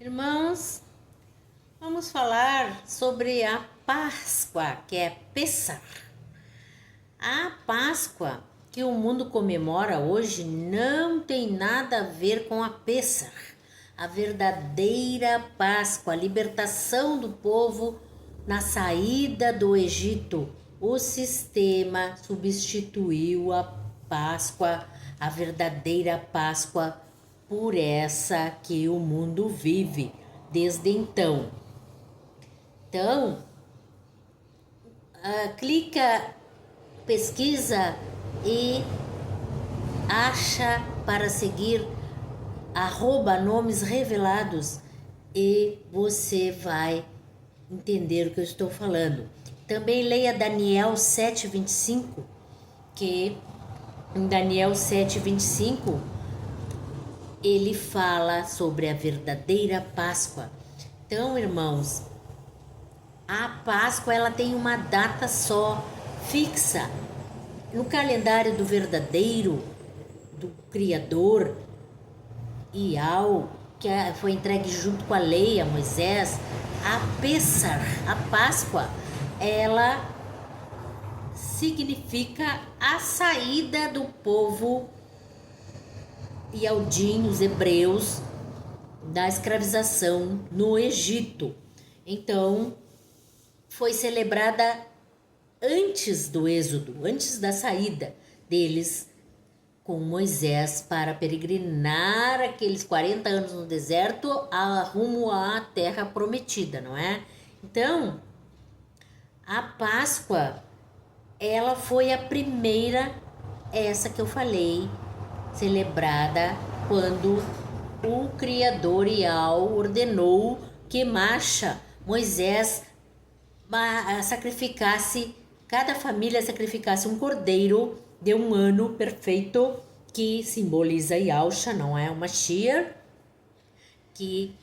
Irmãos, vamos falar sobre a Páscoa, que é Pessah. A Páscoa que o mundo comemora hoje não tem nada a ver com a Pessah, a verdadeira Páscoa, a libertação do povo na saída do Egito. O sistema substituiu a Páscoa, a verdadeira Páscoa, por essa que o mundo vive desde então. Então, clica, pesquisa e acha para seguir @nomes revelados e você vai entender o que eu estou falando. Também leia Daniel 7:25, que em Daniel 7:25 ele fala sobre a verdadeira Páscoa. Então, irmãos, a Páscoa ela tem uma data só, fixa. No calendário do verdadeiro, do Criador, Iau, que foi entregue junto com a lei a Moisés, a Pessah, a Páscoa, ela significa a saída do povo Yaldim, os hebreus, da escravização no Egito. Então, foi celebrada antes do êxodo, antes da saída deles com Moisés para peregrinar aqueles 40 anos no deserto rumo à terra prometida, não é? Então, a Páscoa, ela foi a primeira, essa que eu falei, celebrada quando o Criador Iau ordenou que Moisés sacrificasse, cada família sacrificasse um cordeiro de um ano perfeito, que simboliza Yahshua, não é? O Mashiach, que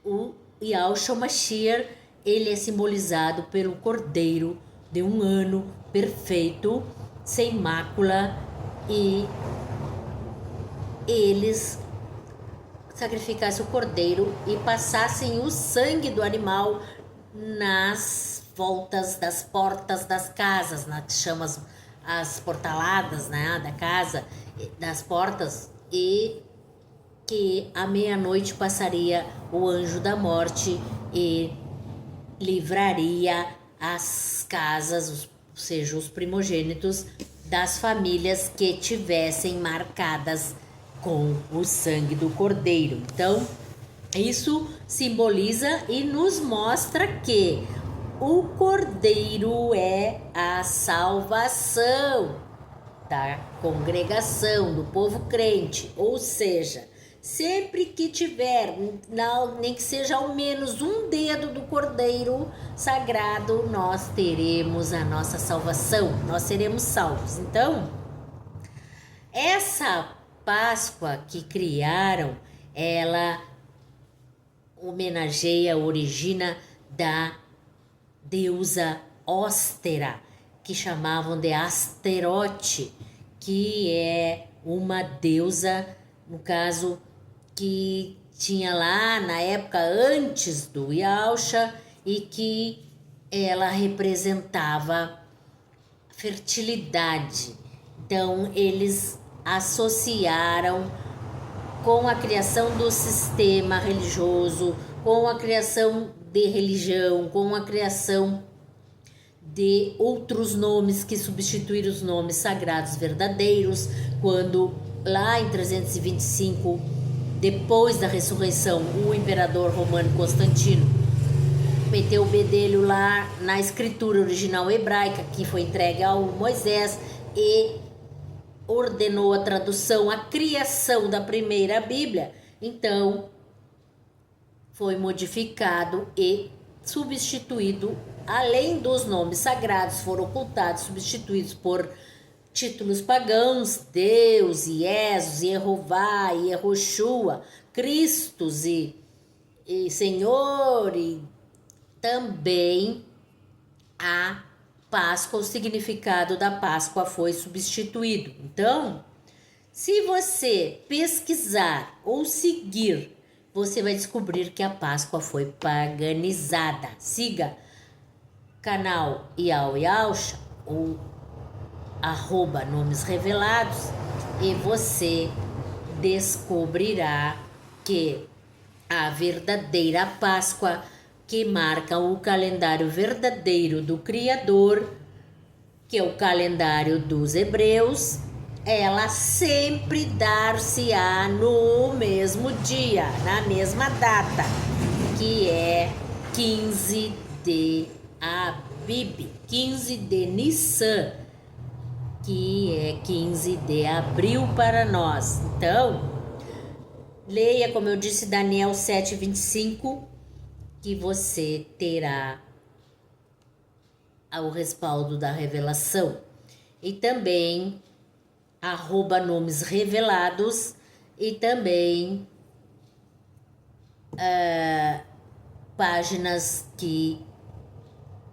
o Yahshua Mashiach, ele é simbolizado pelo cordeiro de um ano perfeito, sem mácula, e eles sacrificassem o cordeiro e passassem o sangue do animal nas voltas das portas das casas, que chamam as portaladas, né, da casa, das portas, e que à meia-noite passaria o anjo da morte e livraria as casas, ou seja, os primogênitos das famílias que tivessem marcadas com o sangue do cordeiro. Então, isso simboliza e nos mostra que o cordeiro é a salvação da congregação, do povo crente. Ou seja, sempre que tiver, nem que seja ao menos um dedo do cordeiro sagrado, nós teremos a nossa salvação, nós seremos salvos. Então, essa Páscoa que criaram, ela homenageia, origina da deusa Óstera, que chamavam de Asterote, que é uma deusa, no caso, que tinha lá na época antes do Yahshua, e que ela representava fertilidade. Então, eles associaram com a criação do sistema religioso, com a criação de religião, com a criação de outros nomes que substituíram os nomes sagrados verdadeiros, quando lá em 325, depois da ressurreição, o imperador romano Constantino meteu o bedelho lá na escritura original hebraica, que foi entregue ao Moisés, e ordenou a tradução, a criação da primeira Bíblia. Então, foi modificado e substituído, além dos nomes sagrados, foram ocultados, substituídos por títulos pagãos, Deus, Jesus, Jeová, Yehoshua, Cristos e Senhor, e também a Páscoa, o significado da Páscoa foi substituído. Então, se você pesquisar ou seguir, você vai descobrir que a Páscoa foi paganizada. Siga canal Iau Yausha ou @nomes revelados e você descobrirá que a verdadeira Páscoa, que marca o calendário verdadeiro do Criador, que é o calendário dos hebreus, ela sempre dar-se-á no mesmo dia, na mesma data, que é 15 de Abib, 15 de Nissan, que é 15 de abril para nós. Então, leia, como eu disse, Daniel 7:25, que você terá o respaldo da revelação. E também @nomes revelados e também páginas que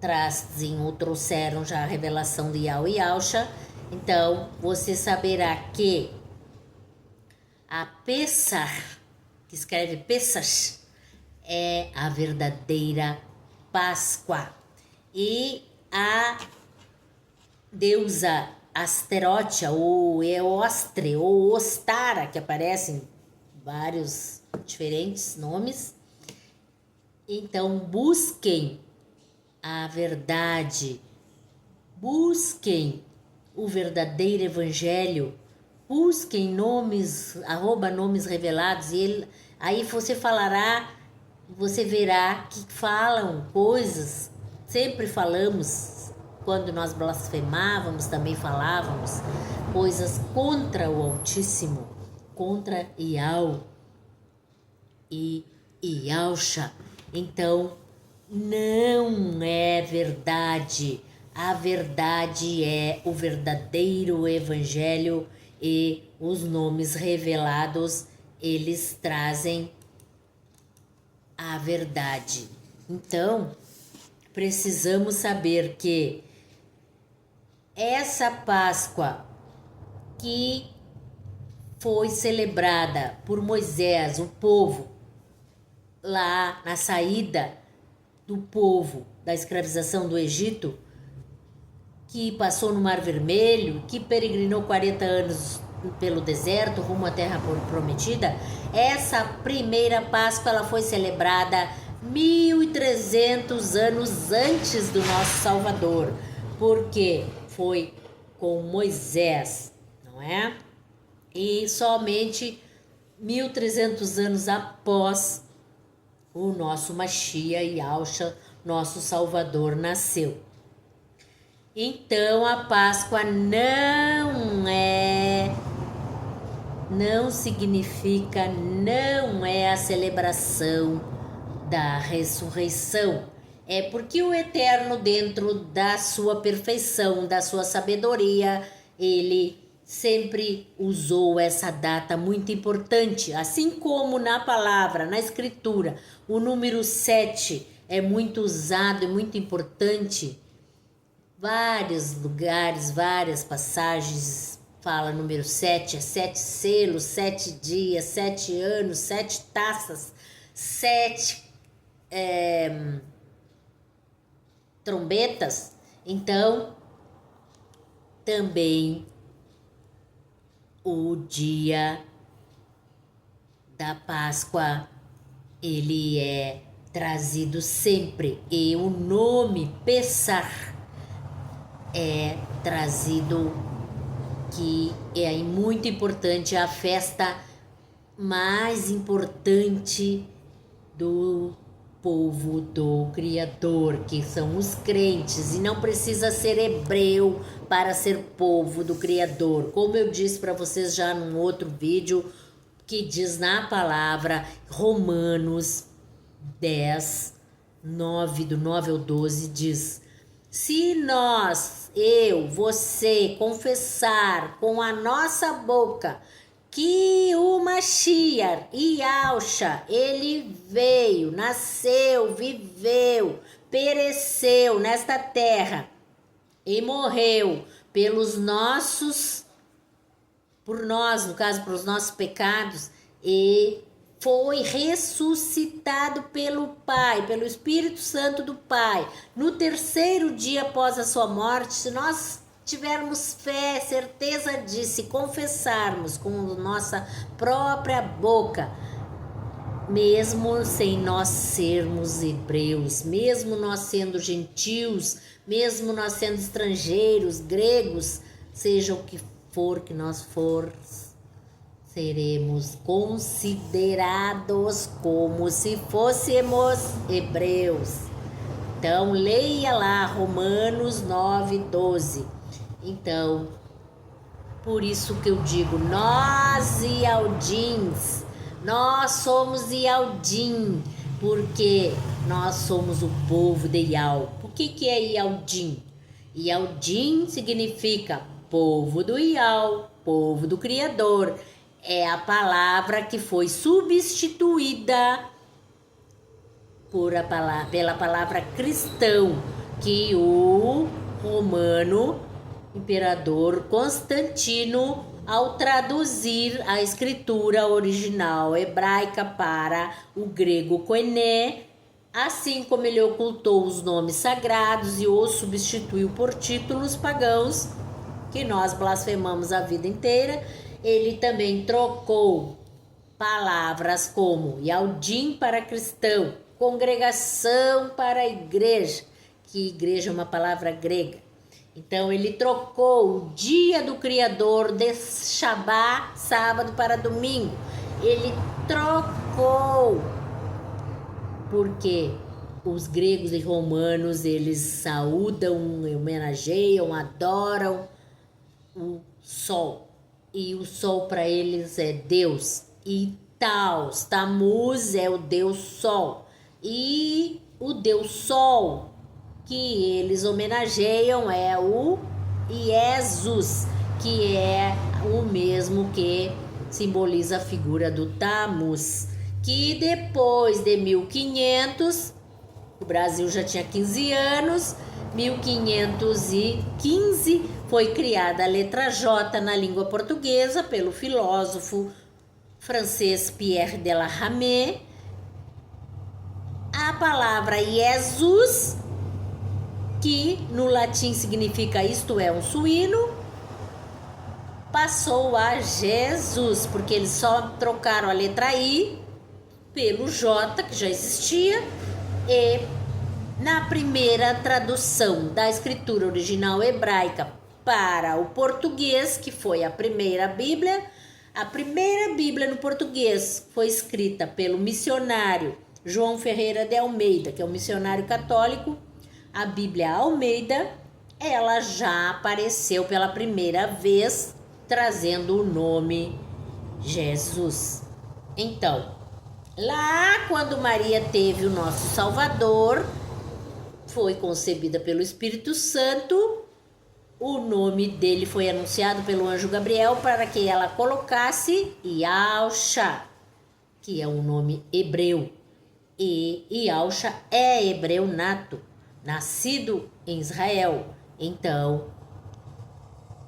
trazem ou trouxeram já a revelação de Iau Yausha. Então, você saberá que a Pessah, que escreve Pesach, é a verdadeira Páscoa. E a deusa Asterote, ou Eostre, ou Ostara, que aparecem vários diferentes nomes. Então, busquem a verdade, busquem o verdadeiro evangelho, busquem nomes, @nomes revelados, e aí você falará, você verá que falam coisas, sempre falamos, quando nós blasfemávamos, também falávamos coisas contra o Altíssimo, contra Iau e Yausha. Então, não é verdade. A verdade é o verdadeiro evangelho, e os nomes revelados, eles trazem a verdade. Então, precisamos saber que essa Páscoa que foi celebrada por Moisés, o povo, lá na saída do povo da escravização do Egito, que passou no Mar Vermelho, que peregrinou 40 anos pelo deserto rumo à Terra Prometida, essa primeira Páscoa ela foi celebrada 1.300 anos antes do nosso Salvador, porque foi com Moisés, não é? E somente 1.300 anos após o nosso Mashiach Yausha, nosso Salvador, nasceu. Então a Páscoa não significa, não é a celebração da ressurreição. É porque o Eterno, dentro da sua perfeição, da sua sabedoria, ele sempre usou essa data muito importante. Assim como na palavra, na escritura, o número 7 é muito usado e muito importante. Vários lugares, várias passagens fala número 7, é 7 selos, 7 dias, 7 anos, 7 taças, 7 trombetas. Então, também o dia da Páscoa, ele é trazido sempre, e o nome Pessah é trazido, que é muito importante, a festa mais importante do povo do Criador, que são os crentes, e não precisa ser hebreu para ser povo do Criador. Como eu disse para vocês já num outro vídeo, que diz na palavra Romanos 10, 9, do 9 ao 12, diz: se nós, eu, você, confessar com a nossa boca que o Mashiach, Yausha, ele veio, nasceu, viveu, pereceu nesta terra e morreu pelos nossos, por nós, no caso, pelos nossos pecados, e foi ressuscitado pelo Pai, pelo Espírito Santo do Pai. No terceiro dia após a sua morte, se nós tivermos fé, certeza disso, e confessarmos com nossa própria boca, mesmo sem nós sermos hebreus, mesmo nós sendo gentios, mesmo nós sendo estrangeiros, gregos, seja o que for que nós formos, seremos considerados como se fôssemos hebreus. Então, leia lá Romanos 9:12. Então, por isso que eu digo, nós Ialdins, nós somos Ialdim, porque nós somos o povo de Ial. O que é Ialdim? Ialdim significa povo do Ial, povo do Criador. É a palavra que foi substituída pela palavra cristão, que o romano imperador Constantino, ao traduzir a escritura original hebraica para o grego koiné, assim como ele ocultou os nomes sagrados e os substituiu por títulos pagãos, que nós blasfemamos a vida inteira, ele também trocou palavras como Ialdim para cristão, congregação para igreja, que igreja é uma palavra grega. Então ele trocou o dia do Criador de Shabá, sábado, para domingo. Ele trocou, porque os gregos e romanos, eles saúdam, homenageiam, adoram o sol. E o sol para eles é Deus. E Tammuz é o Deus Sol. E o Deus Sol que eles homenageiam é o Jesus, que é o mesmo que simboliza a figura do Tammuz. Que depois de 1500, o Brasil já tinha 15 anos, 1515 foi criada a letra J na língua portuguesa pelo filósofo francês Pierre de la Rame. A palavra Jesus, que no latim significa isto é um suíno, passou a Jesus, porque eles só trocaram a letra I pelo J, que já existia, e na primeira tradução da escritura original hebraica para o português, que foi a primeira Bíblia no português foi escrita pelo missionário João Ferreira de Almeida, que é um missionário católico. A Bíblia Almeida, ela já apareceu pela primeira vez trazendo o nome Jesus. Então, lá quando Maria teve o nosso Salvador, foi concebida pelo Espírito Santo, o nome dele foi anunciado pelo anjo Gabriel para que ela colocasse Yahshua, que é um nome hebreu. E Yahshua é hebreu nato, nascido em Israel. Então,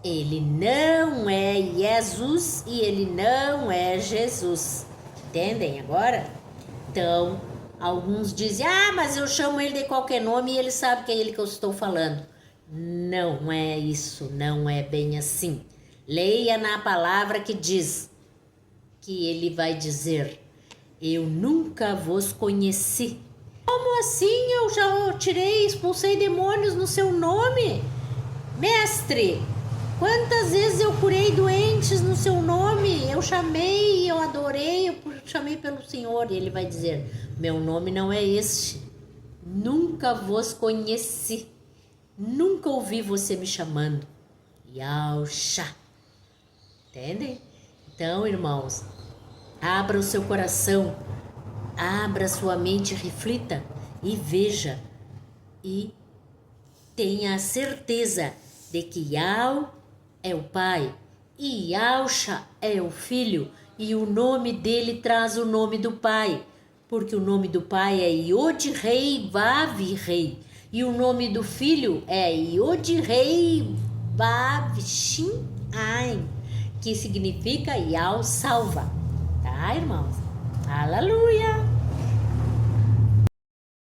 ele não é Jesus e ele não é Jesus. Entendem agora? Então, alguns dizem, mas eu chamo ele de qualquer nome e ele sabe que é ele que eu estou falando. Não é isso, não é bem assim. Leia na palavra que diz, que ele vai dizer, eu nunca vos conheci. Como assim? Eu já expulsei demônios no seu nome? Mestre, quantas vezes eu curei doentes no seu nome? Eu chamei, eu adorei, eu chamei pelo Senhor. E ele vai dizer, meu nome não é este. Nunca vos conheci. Nunca ouvi você me chamando. Yahshua. Entendem? Então, irmãos, abra o seu coração, abra sua mente, reflita e veja e tenha a certeza de que Yah é o Pai e Yahshua é o Filho e o nome dele traz o nome do Pai, porque o nome do Pai é Yod-Rei Vav-Rei e o nome do Filho é Yod-Rei Vav-Shin-Ain, que significa Yah salva. Tá, irmãos?